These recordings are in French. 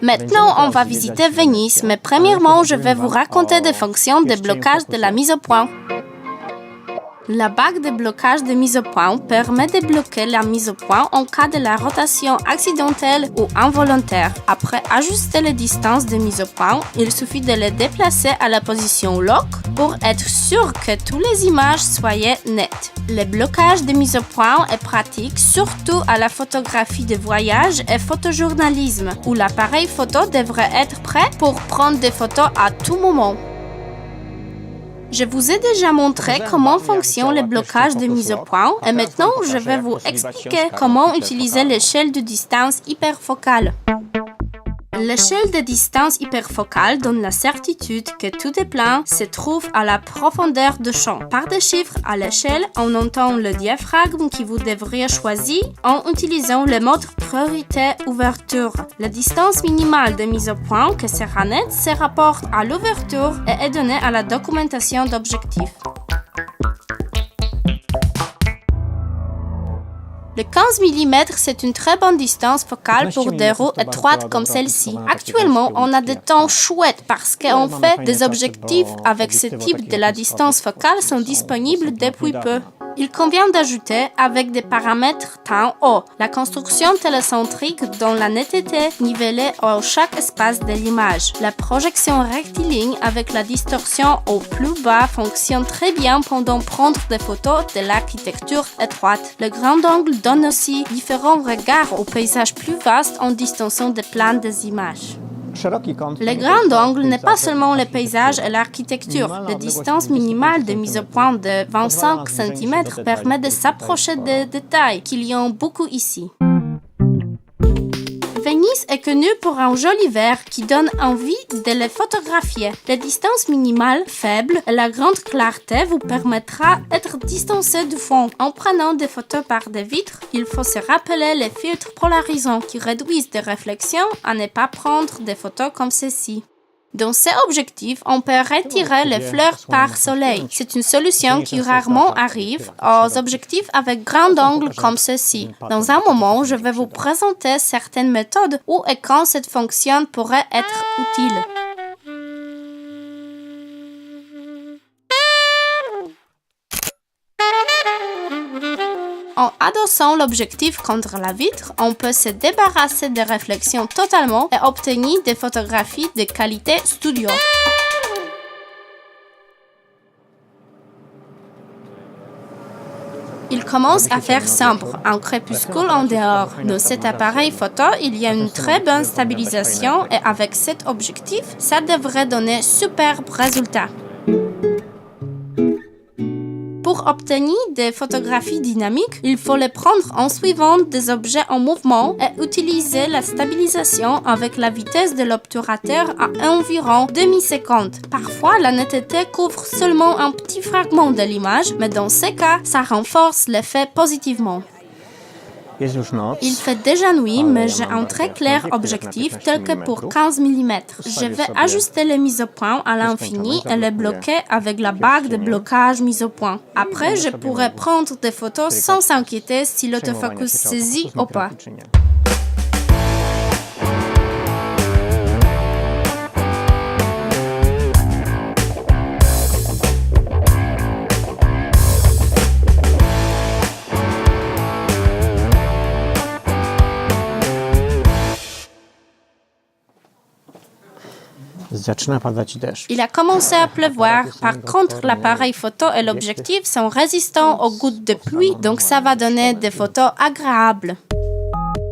Maintenant, on va visiter Venise, mais premièrement, je vais vous raconter des fonctions de blocage de la mise au point. La bague de blocage de mise au point permet de bloquer la mise au point en cas de la rotation accidentelle ou involontaire. Après ajuster les distances de mise au point, il suffit de les déplacer à la position lock pour être sûr que toutes les images soient nettes. Le blocage de mise au point est pratique surtout à la photographie de voyage et photojournalisme, où l'appareil photo devrait être prêt pour prendre des photos à tout moment. Je vous ai déjà montré comment fonctionne le blocage de mise au point et maintenant je vais vous expliquer comment utiliser l'échelle de distance hyperfocale. L'échelle de distance hyperfocale donne la certitude que tout est plein se trouve à la profondeur de champ. Par des chiffres à l'échelle, on entend le diaphragme que vous devriez choisir en utilisant le mode priorité ouverture. La distance minimale de mise au point que sera nette se rapporte à l'ouverture et est donnée à la documentation d'objectifs. Le 15 mm, c'est une très bonne distance focale pour des roues étroites comme celle-ci. Actuellement, on a des temps chouettes parce qu'en fait, des objectifs avec ce type de la distance focale sont disponibles depuis peu. Il convient d'ajouter avec des paramètres temps haut la construction télécentrique dont la netteté nivellée à chaque espace de l'image. La projection rectiligne avec la distorsion au plus bas fonctionne très bien pendant prendre des photos de l'architecture étroite. Le grand angle donne aussi différents regards au paysage plus vaste en distançant des plans des images. Le grand angle n'est pas seulement le paysage et l'architecture. La distance minimale de mise au point de 25 cm permet de s'approcher des détails qu'il y a beaucoup ici. Venise est connue pour un joli verre qui donne envie de les photographier. La distance minimale faible et la grande clarté vous permettra d'être distancé du fond. En prenant des photos par des vitres, il faut se rappeler les filtres polarisants qui réduisent des réflexions à ne pas prendre des photos comme ceci. Dans ces objectifs, on peut retirer les fleurs par soleil. C'est une solution qui rarement arrive aux objectifs avec grand angle comme ceci. Dans un moment, je vais vous présenter certaines méthodes où et quand cette fonction pourrait être utile. En adossant l'objectif contre la vitre, on peut se débarrasser des réflexions totalement et obtenir des photographies de qualité studio. Il commence à faire sombre, un crépuscule en dehors. Dans cet appareil photo, il y a une très bonne stabilisation et avec cet objectif, ça devrait donner superbes résultats. Pour obtenir des photographies dynamiques, il faut les prendre en suivant des objets en mouvement et utiliser la stabilisation avec la vitesse de l'obturateur à environ demi-seconde. Parfois, la netteté couvre seulement un petit fragment de l'image, mais dans ces cas, ça renforce l'effet positivement. Il fait déjà nuit, mais j'ai un très clair objectif tel que pour 15 mm. Je vais ajuster les mises au point à l'infini et les bloquer avec la bague de blocage mise au point. Après, je pourrai prendre des photos sans s'inquiéter si l'autofocus saisit ou pas. Il a commencé à pleuvoir. Par contre, l'appareil photo et l'objectif sont résistants aux gouttes de pluie, donc ça va donner des photos agréables.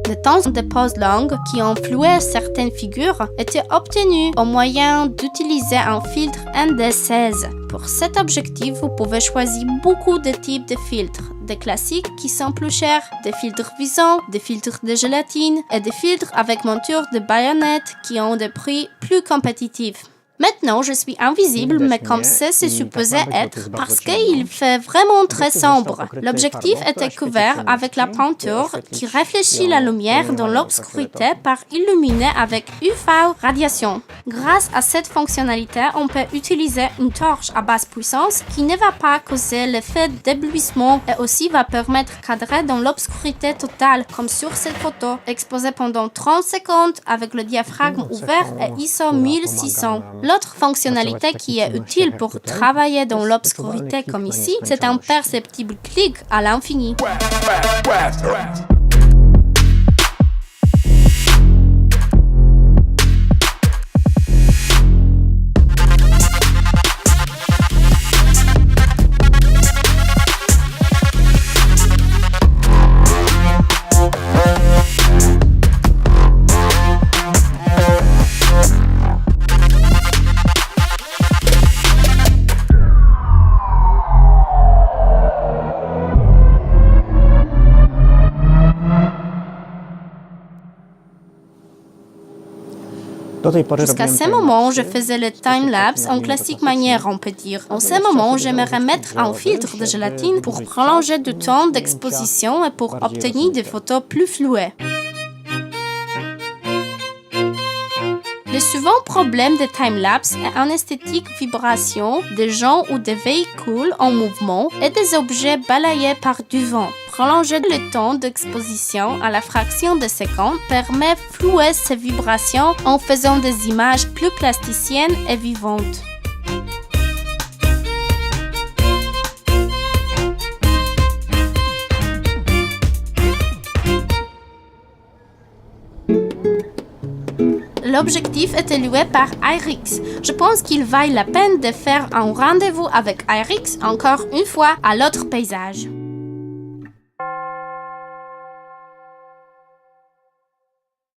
Le temps de pause longue qui ont floué certaines figures était obtenu au moyen d'utiliser un filtre ND16. Pour cet objectif, vous pouvez choisir beaucoup de types de filtres. Des classiques qui sont plus chers, des filtres visants, des filtres de gélatine et des filtres avec monture de baïonnette qui ont des prix plus compétitifs. Maintenant, je suis invisible, mais comme c'est supposé être, parce qu'il fait vraiment très sombre. L'objectif était couvert avec la peinture qui réfléchit la lumière dans l'obscurité par illuminer avec UV radiation. Grâce à cette fonctionnalité, on peut utiliser une torche à basse puissance qui ne va pas causer l'effet d'éblouissement et aussi va permettre de cadrer dans l'obscurité totale, comme sur cette photo, exposée pendant 30 secondes avec le diaphragme ouvert et ISO 1600. L'autre fonctionnalité qui est utile pour travailler dans l'obscurité comme ici, c'est un perceptible clic à l'infini. Jusqu'à ce moment, je faisais le time-lapse en classique manière, on peut dire. En ce moment, j'aimerais mettre un filtre de gélatine pour prolonger le temps d'exposition et pour obtenir des photos plus flouées. Le suivant problème de time-lapse est une esthétique vibration des gens ou des véhicules en mouvement et des objets balayés par du vent. Prolonger le temps d'exposition à la fraction de seconde permet de flouer ces vibrations en faisant des images plus plasticiennes et vivantes. L'objectif est loué par IRIX. Je pense qu'il vaille la peine de faire un rendez-vous avec IRIX encore une fois à l'autre paysage.